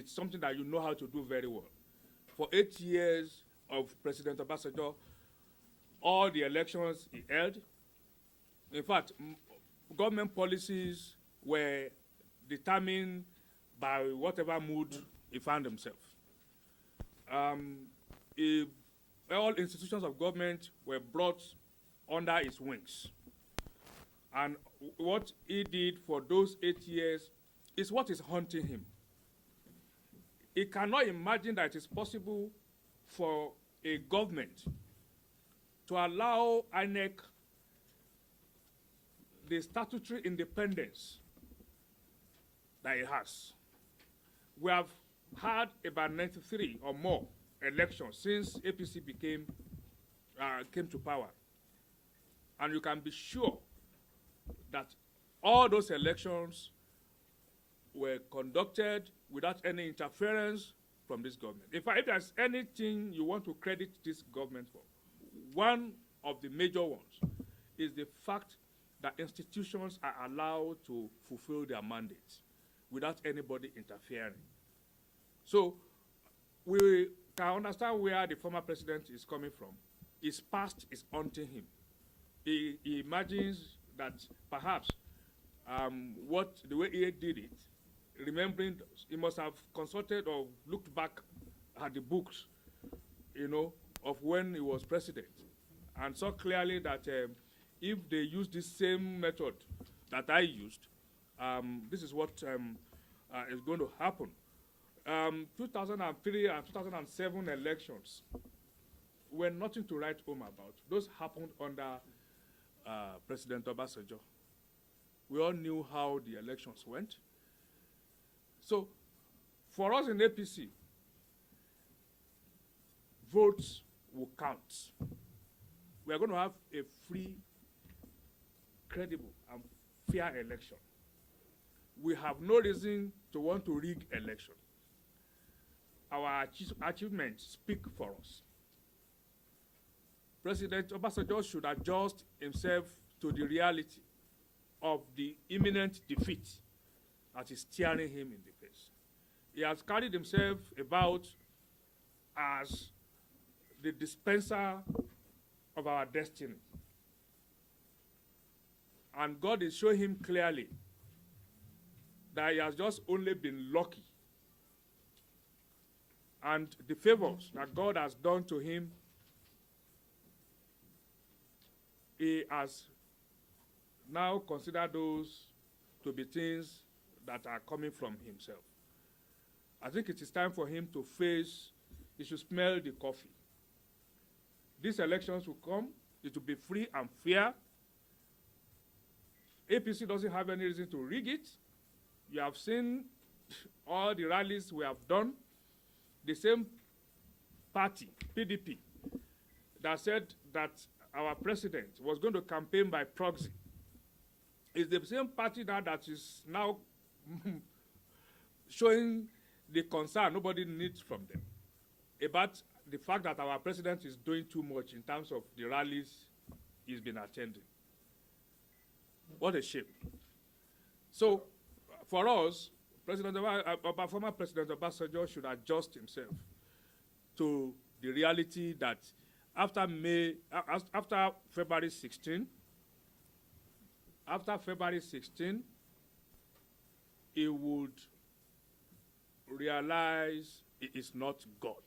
it's something that you know how to do very well. For 8 years of President Obasanjo, all the elections he held, in fact, government policies were determined by whatever mood he found himself. All institutions of government were brought under his wings. And what he did for those 8 years is what is haunting him. He cannot imagine that it is possible for a government to allow INEC the statutory independence that it has. We have had about 93 or more elections since APC came to power. And you can be sure that all those elections were conducted without any interference from this government. In fact, if there's anything you want to credit this government for, one of the major ones is the fact that institutions are allowed to fulfill their mandates without anybody interfering. So we can understand where the former president is coming from. His past is haunting him. He imagines that perhaps the way he did it, remembering, he must have consulted or looked back at the books, of when he was president, and saw clearly that if they use this same method that I used, this is what is going to happen. 2003 and 2007 elections were nothing to write home about. Those happened under President Obasanjo. We all knew how the elections went. So, for us in APC, votes will count. We are going to have a free, credible, and fair election. We have no reason to want to rig election. Our achievements speak for us. President Obasanjo should adjust himself to the reality of the imminent defeat that is staring him in the face. He has carried himself about as the dispenser of our destiny. And God is showing him clearly that he has just only been lucky. And the favors that God has done to him, he has now considered those to be things that are coming from himself. I think it is time for him to face, he should smell the coffee. These elections will come, it will be free and fair. APC doesn't have any reason to rig it. You have seen all the rallies we have done. The same party, PDP, that said that our president was going to campaign by proxy is the same party now that is now showing the concern nobody needs from them about the fact that our president is doing too much in terms of the rallies he's been attending. What a shame. So, for us, former President Obasanjo should adjust himself to the reality that after February 16, he would realize he is not God.